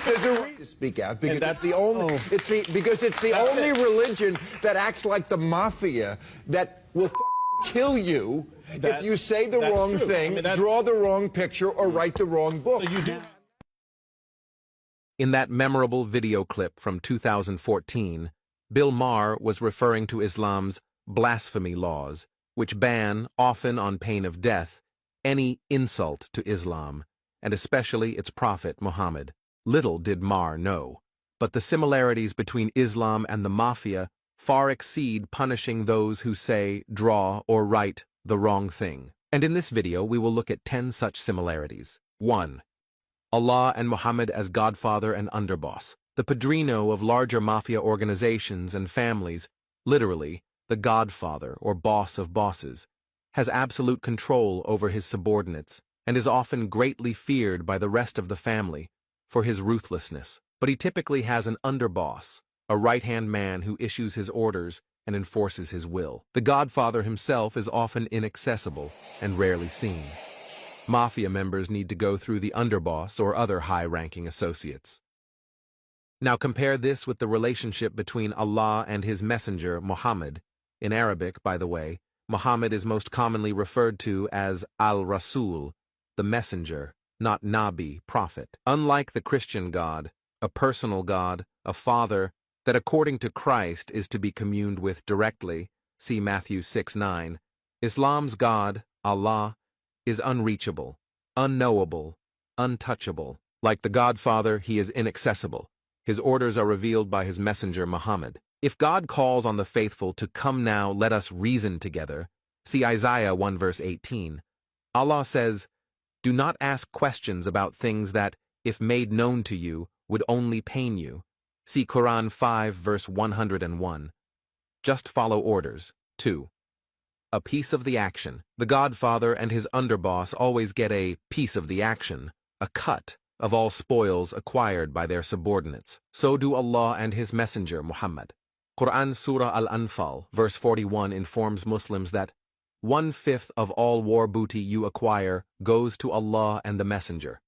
There's a reason to speak out because that's- it's the only. Because it's the That's only it. religion that acts like the mafia that will kill you if you say the that's wrong true. thing, I mean, that's- draw the wrong picture, or write the wrong book. So you do. In that memorable video clip from 2014, Bill Maher was referring to Islam's blasphemy laws, which ban, often on pain of death, any insult to Islam, and especially its prophet Muhammad. Little did Maher know, but the similarities between Islam and the mafia far exceed punishing those who say, draw, or write the wrong thing. And in this video, we will look at 10 such similarities. 1. Allah and Muhammad as godfather and underboss, the padrino of larger mafia organizations and families, literally, the godfather or boss of bosses, has absolute control over his subordinates and is often greatly feared by the rest of the family for his ruthlessness. But he typically has an underboss, a right-hand man who issues his orders and enforces his will. The godfather himself is often inaccessible and rarely seen. Mafia members need to go through the underboss or other high-ranking associates. Now compare this with the relationship between Allah and his messenger, Muhammad. In Arabic, by the way, Muhammad is most commonly referred to as al-Rasul, the messenger, not Nabi, prophet. Unlike the Christian God, a personal God, a father, that according to Christ is to be communed with directly, see Matthew 6:9, Islam's God, Allah, is unreachable, unknowable, untouchable. Like the Godfather, he is inaccessible. His orders are revealed by his messenger Muhammad. If God calls on the faithful to come now, let us reason together, see Isaiah 1 verse 18, Allah says, do not ask questions about things that, if made known to you, would only pain you. See Quran 5 verse 101. Just follow orders. 2. A piece of the action. The Godfather and his underboss always get a piece of the action, a cut of all spoils acquired by their subordinates. So do Allah and his messenger Muhammad. Quran Surah Al-Anfal, verse 41 informs Muslims that 1/5 of all war booty you acquire goes to Allah and the messenger.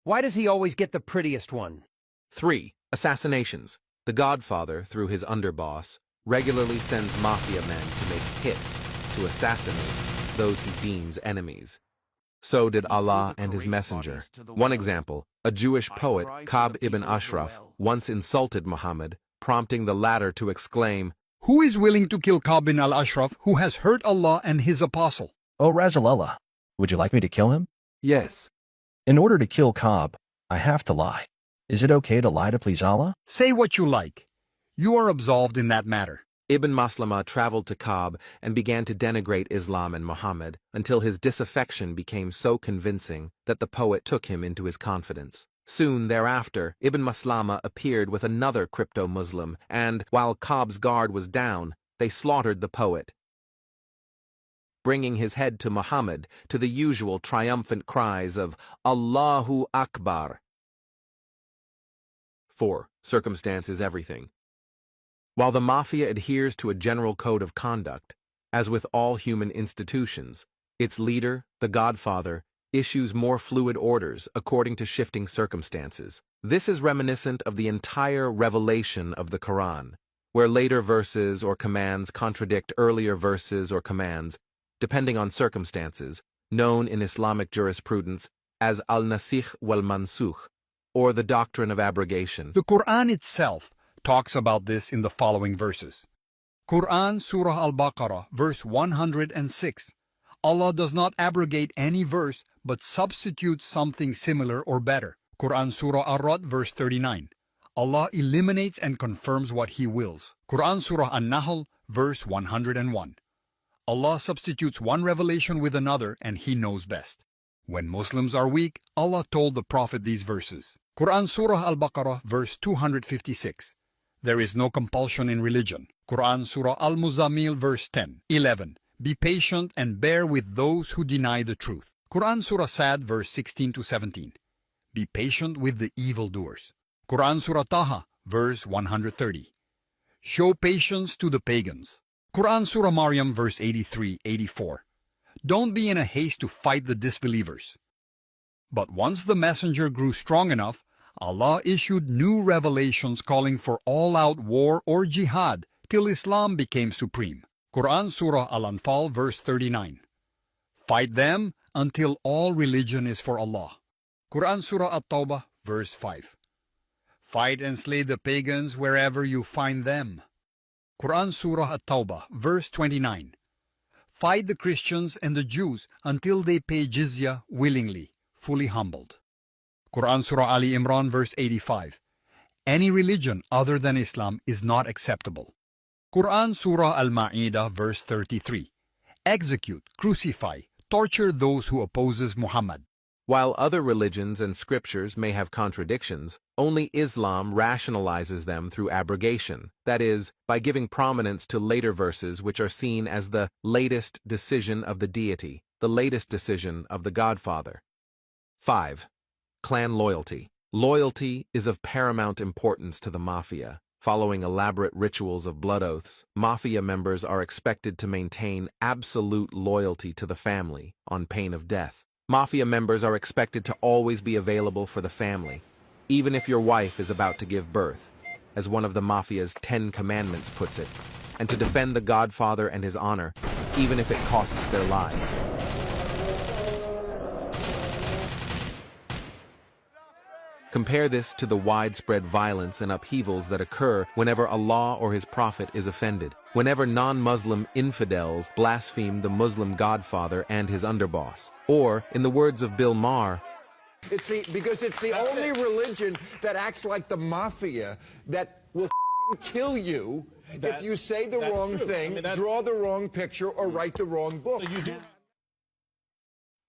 Why does he always get the prettiest one? 3. Assassinations. The Godfather, through his underboss, regularly sends mafia men to make hits, to assassinate those he deems enemies. So did Allah and his messenger. One example, a Jewish poet, Ka'b ibn Ashraf, once insulted Muhammad, prompting the latter to exclaim, Who is willing to kill Ka'b bin al-Ashraf, who has hurt Allah and his apostle? Oh, Rasulullah, would you like me to kill him? yes. In order to kill Ka'b, I have to lie. Is it okay to lie to please Allah? Say what you like. You are absolved in that matter. Ibn Maslama traveled to Ka'b and began to denigrate Islam and Muhammad until his disaffection became so convincing that the poet took him into his confidence. Soon thereafter, Ibn Maslama appeared with another crypto-Muslim, and, while Ka'b's guard was down, they slaughtered the poet, bringing his head to Muhammad to the usual triumphant cries of Allahu Akbar. 4. Circumstance is everything. While the mafia adheres to a general code of conduct, as with all human institutions, its leader, the Godfather, issues more fluid orders according to shifting circumstances. This is reminiscent of the entire revelation of the Quran, where later verses or commands contradict earlier verses or commands, depending on circumstances, known in Islamic jurisprudence as al-nasikh wal-mansukh, or the doctrine of abrogation. The Quran itself talks about this in the following verses. Quran Surah Al-Baqarah, verse 106. Allah does not abrogate any verse, but substitutes something similar or better. Quran Surah Ar-Ra'd, verse 39. Allah eliminates and confirms what He wills. Quran Surah An-Nahl, verse 101. Allah substitutes one revelation with another, and He knows best. When Muslims are weak, Allah told the Prophet these verses. Quran Surah Al-Baqarah, verse 256. There is no compulsion in religion. Quran Surah Al-Muzammil, verse 10. 11. Be patient and bear with those who deny the truth. Quran Surah Sad, verse 16 to 17. Be patient with the evildoers. Quran Surah Taha, verse 130. Show patience to the pagans. Quran Surah Maryam, verse 83-84. Don't be in a haste to fight the disbelievers. But once the messenger grew strong enough, Allah issued new revelations calling for all-out war or jihad till Islam became supreme. Quran Surah Al-Anfal verse 39. Fight them until all religion is for Allah. Quran Surah At-Tawbah verse 5. Fight and slay the pagans wherever you find them. Quran Surah At-Tawbah verse 29. Fight the Christians and the Jews until they pay jizya willingly, fully humbled. Quran Surah Ali Imran verse 85. Any religion other than Islam is not acceptable. Quran Surah Al-Ma'idah verse 33. Execute, crucify, torture those who opposes Muhammad. While other religions and scriptures may have contradictions, only Islam rationalizes them through abrogation, that is, by giving prominence to later verses which are seen as the latest decision of the deity, the latest decision of the Godfather. 5. Clan loyalty. Loyalty is of paramount importance to the mafia. Following elaborate rituals of blood oaths, mafia members are expected to maintain absolute loyalty to the family on pain of death. Mafia members are expected to always be available for the family, even if your wife is about to give birth, as one of the mafia's 10 commandments puts it, and to defend the Godfather and his honor, even if it costs their lives. Compare this to the widespread violence and upheavals that occur whenever Allah or His Prophet is offended, whenever non-Muslim infidels blaspheme the Muslim Godfather and his underboss, or, in the words of Bill Maher, because it's the only religion that acts like the mafia, that will kill you if you say the wrong thing, draw the wrong picture, or write the wrong book.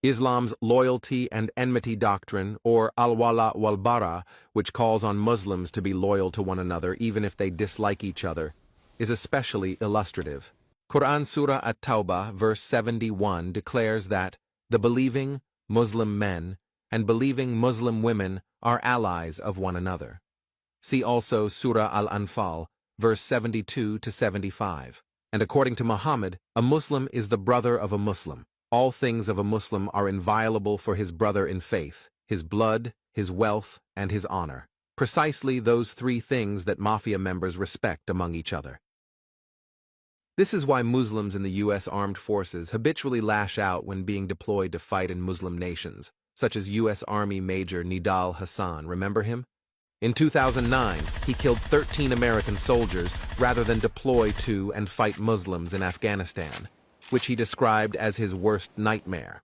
Islam's loyalty and enmity doctrine, or al-wala wal-bara, which calls on Muslims to be loyal to one another even if they dislike each other, is especially illustrative. Quran Surah At-Tawbah verse 71 declares that the believing Muslim men and believing Muslim women are allies of one another. See also Surah Al-Anfal verse 72 to 75. And according to Muhammad, a Muslim is the brother of a Muslim. All things of a Muslim are inviolable for his brother in faith, his blood, his wealth, and his honor. Precisely those three things that mafia members respect among each other. This is why Muslims in the U.S. Armed Forces habitually lash out when being deployed to fight in Muslim nations, such as U.S. Army Major Nidal Hasan, remember him? In 2009, he killed 13 American soldiers rather than deploy to and fight Muslims in Afghanistan, which he described as his worst nightmare.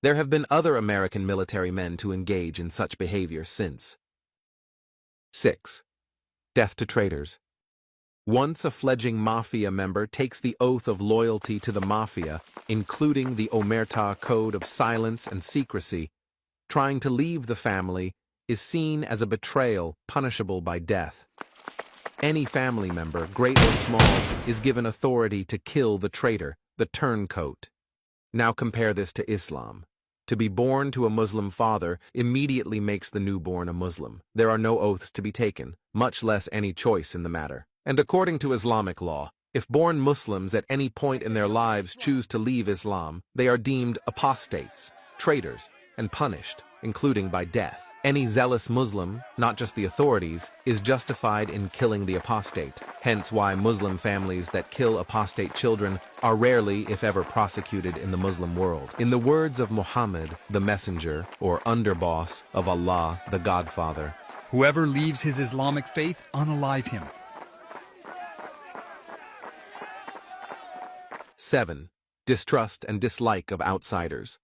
There have been other American military men to engage in such behavior since. 6. Death to traitors. Once a fledgling mafia member takes the oath of loyalty to the mafia, including the Omerta code of silence and secrecy, trying to leave the family is seen as a betrayal punishable by death. Any family member, great or small, is given authority to kill the traitor, the turncoat. Now compare this to Islam. To be born to a Muslim father immediately makes the newborn a Muslim. There are no oaths to be taken, much less any choice in the matter. And according to Islamic law, if born Muslims at any point in their lives choose to leave Islam, they are deemed apostates, traitors, and punished, including by death. Any zealous Muslim, not just the authorities, is justified in killing the apostate, hence why Muslim families that kill apostate children are rarely, if ever, prosecuted in the Muslim world. In the words of Muhammad, the messenger, or underboss of Allah, the Godfather, Whoever leaves his Islamic faith, unalive him. 7. Distrust and dislike of outsiders.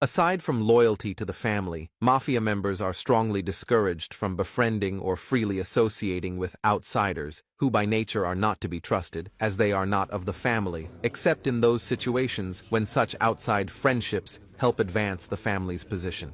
Aside from loyalty to the family, mafia members are strongly discouraged from befriending or freely associating with outsiders, who by nature are not to be trusted, as they are not of the family, except in those situations when such outside friendships help advance the family's position.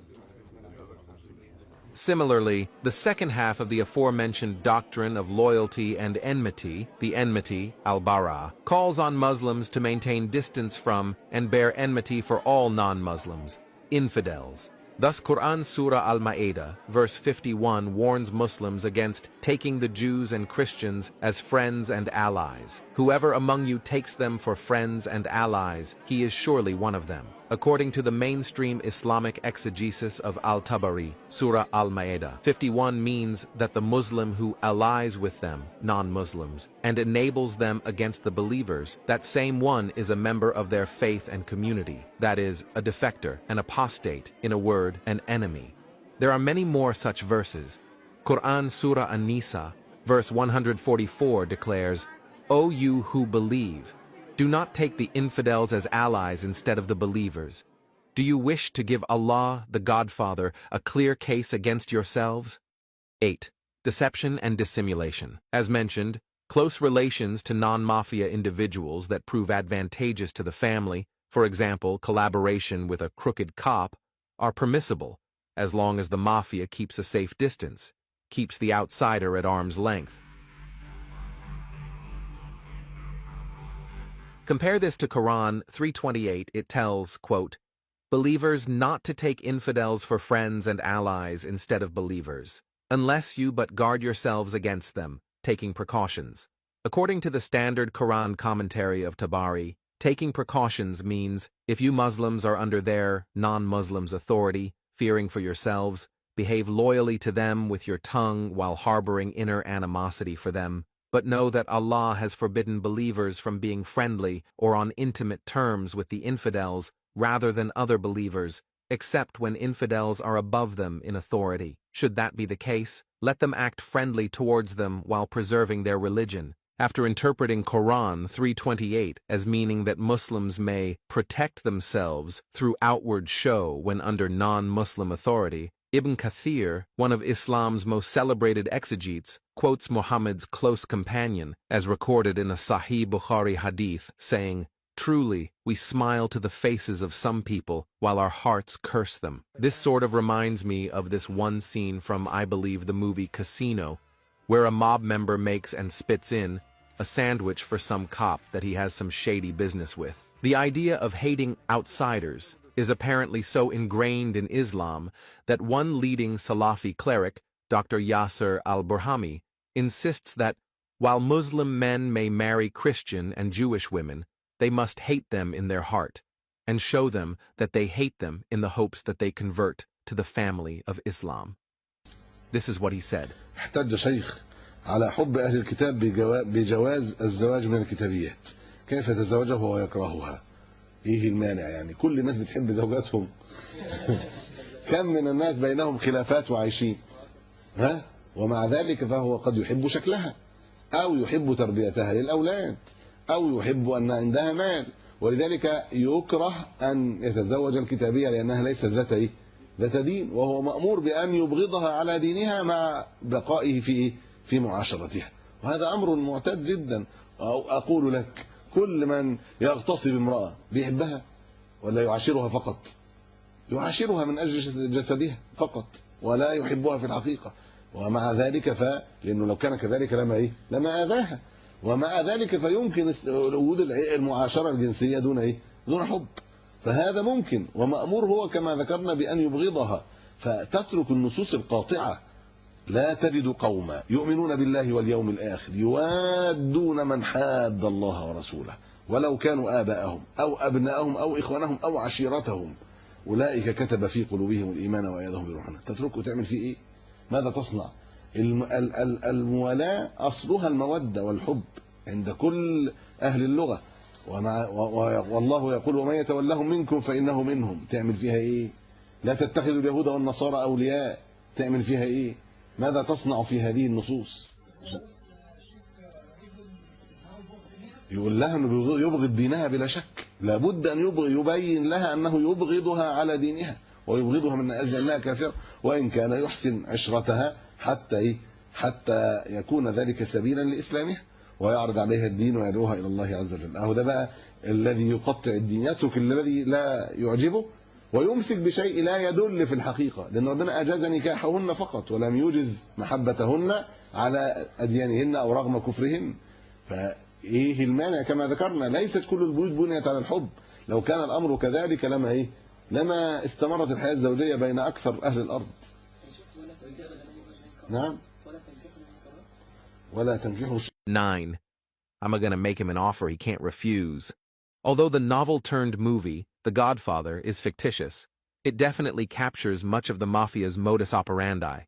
Similarly, the second half of the aforementioned doctrine of loyalty and enmity, the enmity, al-bara, calls on Muslims to maintain distance from and bear enmity for all non-Muslims, infidels. Thus, Quran Surah Al-Ma'idah, verse 51 warns Muslims against taking the Jews and Christians as friends and allies. Whoever among you takes them for friends and allies, he is surely one of them. According to the mainstream Islamic exegesis of Al-Tabari, Surah Al-Ma'idah, 51 means that the Muslim who allies with them, non-Muslims, and enables them against the believers, that same one is a member of their faith and community, that is, a defector, an apostate, in a word, an enemy. There are many more such verses. Quran Surah An-Nisa, verse 144 declares, O you who believe, do not take the infidels as allies instead of the believers. Do you wish to give Allah, the Godfather, a clear case against yourselves? 8. Deception and dissimulation. As mentioned, close relations to non-mafia individuals that prove advantageous to the family, for example, collaboration with a crooked cop, are permissible, as long as the mafia keeps a safe distance, keeps the outsider at arm's length. Compare this to Quran 3:28. It tells, quote, believers not to take infidels for friends and allies instead of believers, unless you but guard yourselves against them, taking precautions. According to the standard Quran commentary of Tabari, taking precautions means if you Muslims are under their, non-Muslims' authority, fearing for yourselves, behave loyally to them with your tongue while harboring inner animosity for them, but know that Allah has forbidden believers from being friendly or on intimate terms with the infidels rather than other believers, except when infidels are above them in authority. Should that be the case, let them act friendly towards them while preserving their religion. After interpreting Quran 3:28 as meaning that Muslims may protect themselves through outward show when under non-Muslim authority, Ibn Kathir, one of Islam's most celebrated exegetes, quotes Muhammad's close companion, as recorded in a Sahih Bukhari hadith, saying, truly, we smile to the faces of some people while our hearts curse them. This sort of reminds me of this one scene from, I believe, the movie Casino, where a mob member makes and spits in a sandwich for some cop that he has some shady business with. The idea of hating outsiders is apparently so ingrained in Islam that one leading Salafi cleric, Dr. Yasser al-Burhami, insists that while Muslim men may marry Christian and Jewish women, they must hate them in their heart, and show them that they hate them in the hopes that they convert to the family of Islam. This is what he said. احتج شيخ على حب أهل الكتاب بجواز الزواج من الكتابيات. كيف يتزوجها وهو يكرهها؟ ايه المانع يعني؟ كل الناس بتحب زوجاتهم. كم من الناس بينهم خلافات وعايشين. ها؟ ومع ذلك فهو قد يحب شكلها أو يحب تربيتها للأولاد أو يحب أن عندها مال، ولذلك يكره أن يتزوج الكتابية لأنها ليست ذات دين، وهو مأمور بأن يبغضها على دينها مع بقائه في معاشرتها، وهذا أمر معتاد جدا. أقول لك كل من يغتصب امرأة بيحبها ولا يعاشرها فقط؟ يعاشرها من أجل جسدها فقط ولا يحبها في الحقيقة، ومع ذلك لأنه لو كان كذلك لما آذاها، ومع ذلك فيمكن وجود المعاشرة الجنسية دون حب، فهذا ممكن ومأمور هو كما ذكرنا بأن يبغضها. فتترك النصوص القاطعة. لا تجد قوما يؤمنون بالله واليوم الآخر يوادون من حاد الله ورسوله ولو كانوا آباءهم أو أبناءهم أو إخوانهم أو عشيرتهم أولئك كتب في قلوبهم الإيمان وأيدهم بروح منه. تتركه تعمل فيه إيه؟ ماذا تصنع؟ الموالاة أصلها المودة والحب عند كل أهل اللغة، والله يقول ومن يتولهم منكم فإنه منهم. تعمل فيها إيه؟ لا تتخذوا اليهود والنصارى أولياء. تعمل فيها إيه؟ ماذا تصنع في هذه النصوص؟ يقول لها انه يبغض دينها بلا شك، لابد ان يبين لها انه يبغضها على دينها ويبغضها من اجل انها كافره، وان كان يحسن عشرتها حتى يكون ذلك سبيلا لاسلامها ويعرض عليها الدين ويدعوها الى الله عز وجل. اهو ده بقى الذي يقطع الدين، يترك الذي لا يعجبه ويمسك بشيء لا يدل في الحقيقة، لأن ربنا أجاز نكاحهن فقط ولم يجز محبتهن على أديانهن أو رغم كفرهن. فإيه المانع؟ كما ذكرنا ليست كل البيوت بنيت على الحب. لو كان الأمر كذلك لما استمرت الحياة الزوجية بين أكثر أهل الأرض. نعم. ولا تنكحوا 9. I'm gonna make him an offer he can't refuse. Although the novel-turned-movie The Godfather is fictitious. It definitely captures much of the mafia's modus operandi.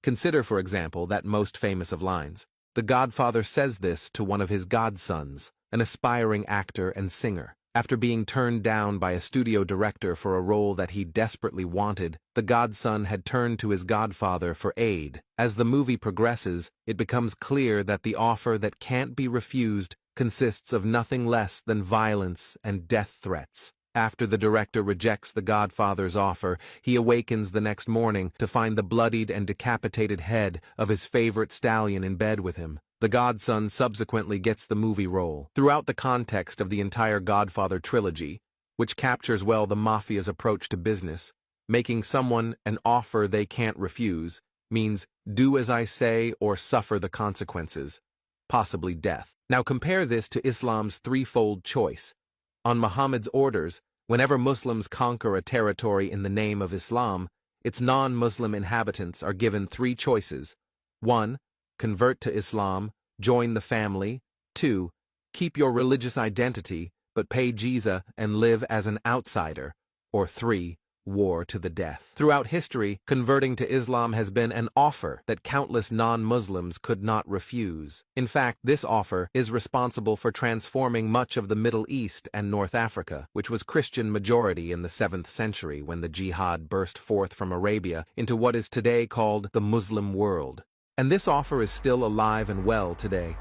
Consider, for example, that most famous of lines. The Godfather says this to one of his godsons, an aspiring actor and singer. After being turned down by a studio director for a role that he desperately wanted, the godson had turned to his godfather for aid. As the movie progresses, it becomes clear that the offer that can't be refused consists of nothing less than violence and death threats. After the director rejects the godfather's offer, he awakens the next morning to find the bloodied and decapitated head of his favorite stallion in bed with him. The godson subsequently gets the movie role. Throughout the context of the entire Godfather trilogy, which captures well the mafia's approach to business, making someone an offer they can't refuse means do as I say or suffer the consequences, possibly death. Now compare this to Islam's threefold choice. On Muhammad's orders, whenever Muslims conquer a territory in the name of Islam, its non-Muslim inhabitants are given three choices. 1. Convert to Islam, join the family. 2. Keep your religious identity, but pay jizya and live as an outsider. Or 3. War to the death. Throughout history, converting to Islam has been an offer that countless non-Muslims could not refuse. In fact, this offer is responsible for transforming much of the Middle East and North Africa, which was Christian majority in the 7th century when the jihad burst forth from Arabia into what is today called the Muslim world. And this offer is still alive and well today.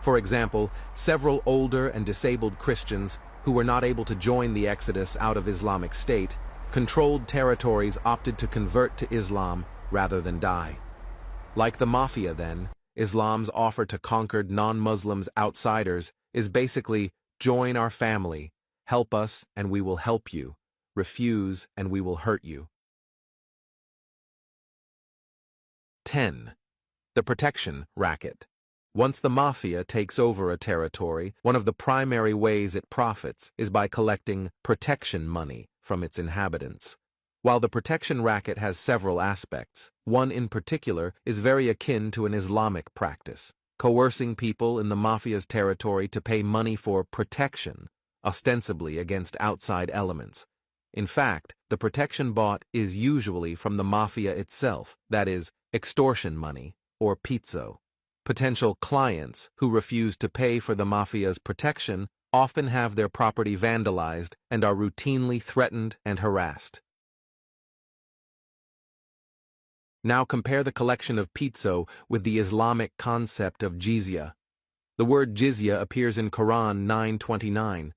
For example, several older and disabled Christians who were not able to join the exodus out of Islamic State controlled territories opted to convert to Islam rather than die. Like the mafia then, Islam's offer to conquered non-Muslims outsiders is basically join our family, help us and we will help you, refuse and we will hurt you. 10. The protection racket. Once the mafia takes over a territory, one of the primary ways it profits is by collecting protection money from its inhabitants. While the protection racket has several aspects, one in particular is very akin to an Islamic practice, coercing people in the mafia's territory to pay money for protection, ostensibly against outside elements. In fact, the protection bought is usually from the mafia itself, that is, extortion money, or pizzo. Potential clients who refuse to pay for the mafia's protection often have their property vandalized and are routinely threatened and harassed. Now compare the collection of pizzo with the Islamic concept of jizya. The word jizya appears in Quran 9:29.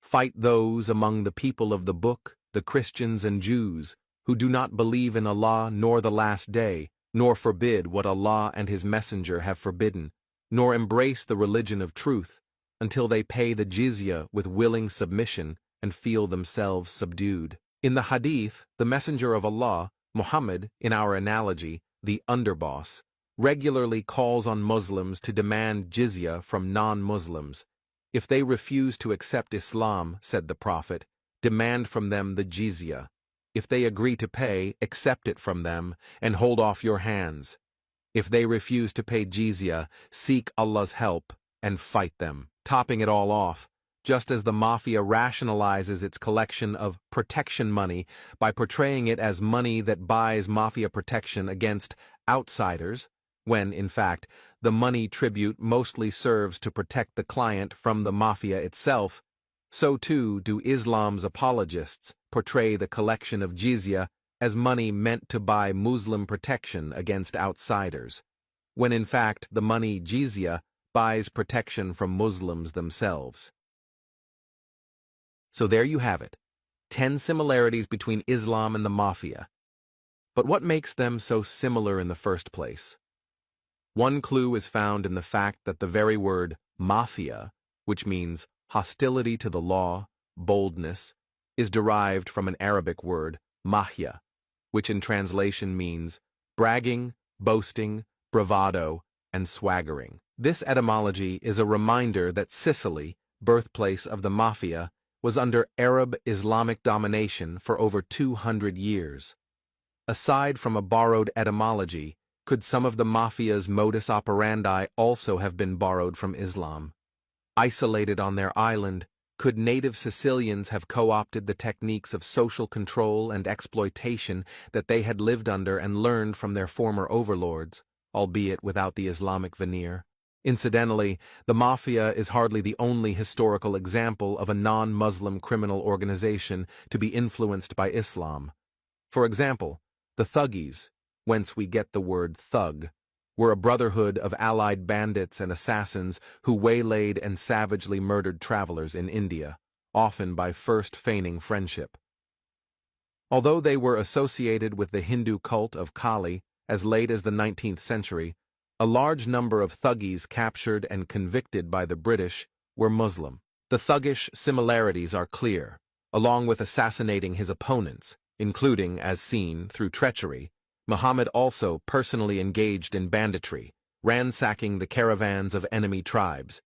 Fight those among the people of the book, the Christians and Jews, who do not believe in Allah nor the last day, nor forbid what Allah and His Messenger have forbidden, nor embrace the religion of truth, until they pay the jizya with willing submission and feel themselves subdued. In the Hadith, the Messenger of Allah, Muhammad, in our analogy, the underboss, regularly calls on Muslims to demand jizya from non-Muslims. If they refuse to accept Islam, said the Prophet, demand from them the jizya. If they agree to pay, accept it from them and hold off your hands. If they refuse to pay jizya, seek Allah's help and fight them. Topping it all off, just as the mafia rationalizes its collection of protection money by portraying it as money that buys mafia protection against outsiders, when, in fact, the money tribute mostly serves to protect the client from the mafia itself, so too do Islam's apologists portray the collection of jizya as money meant to buy Muslim protection against outsiders, when in fact the money jizya buys protection from Muslims themselves. So there you have it, 10 similarities between Islam and the mafia. But what makes them so similar in the first place? One clue is found in the fact that the very word mafia, which means hostility to the law, boldness, is derived from an Arabic word, mahya, which in translation means bragging, boasting, bravado, and swaggering. This etymology is a reminder that Sicily, birthplace of the mafia, was under Arab Islamic domination for over 200 years. Aside from a borrowed etymology, could some of the mafia's modus operandi also have been borrowed from Islam? Isolated on their island, could native Sicilians have co-opted the techniques of social control and exploitation that they had lived under and learned from their former overlords, albeit without the Islamic veneer? Incidentally, the Mafia is hardly the only historical example of a non-Muslim criminal organization to be influenced by Islam. For example, the Thuggees, whence we get the word thug, were a brotherhood of allied bandits and assassins who waylaid and savagely murdered travelers in India, often by first feigning friendship. Although they were associated with the Hindu cult of Kali as late as the 19th century, a large number of Thuggees captured and convicted by the British were Muslim. The thuggish similarities are clear, along with assassinating his opponents, including, as seen, through treachery. Muhammad also personally engaged in banditry, ransacking the caravans of enemy tribes.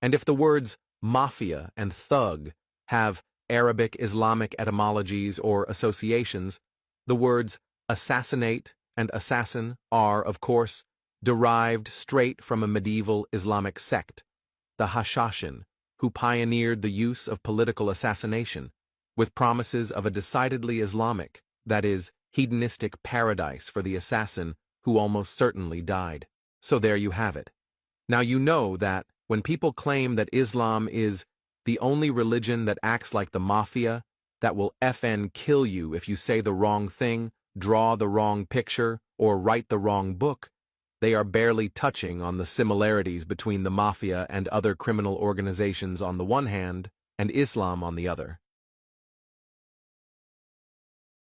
And if the words mafia and thug have Arabic Islamic etymologies or associations, the words assassinate and assassin are, of course, derived straight from a medieval Islamic sect, the Hashashin, who pioneered the use of political assassination, with promises of a decidedly Islamic, that is, hedonistic paradise for the assassin who almost certainly died. So there you have it. Now you know that when people claim that Islam is the only religion that acts like the mafia, that will FN kill you if you say the wrong thing, draw the wrong picture, or write the wrong book, they are barely touching on the similarities between the mafia and other criminal organizations on the one hand, and Islam on the other.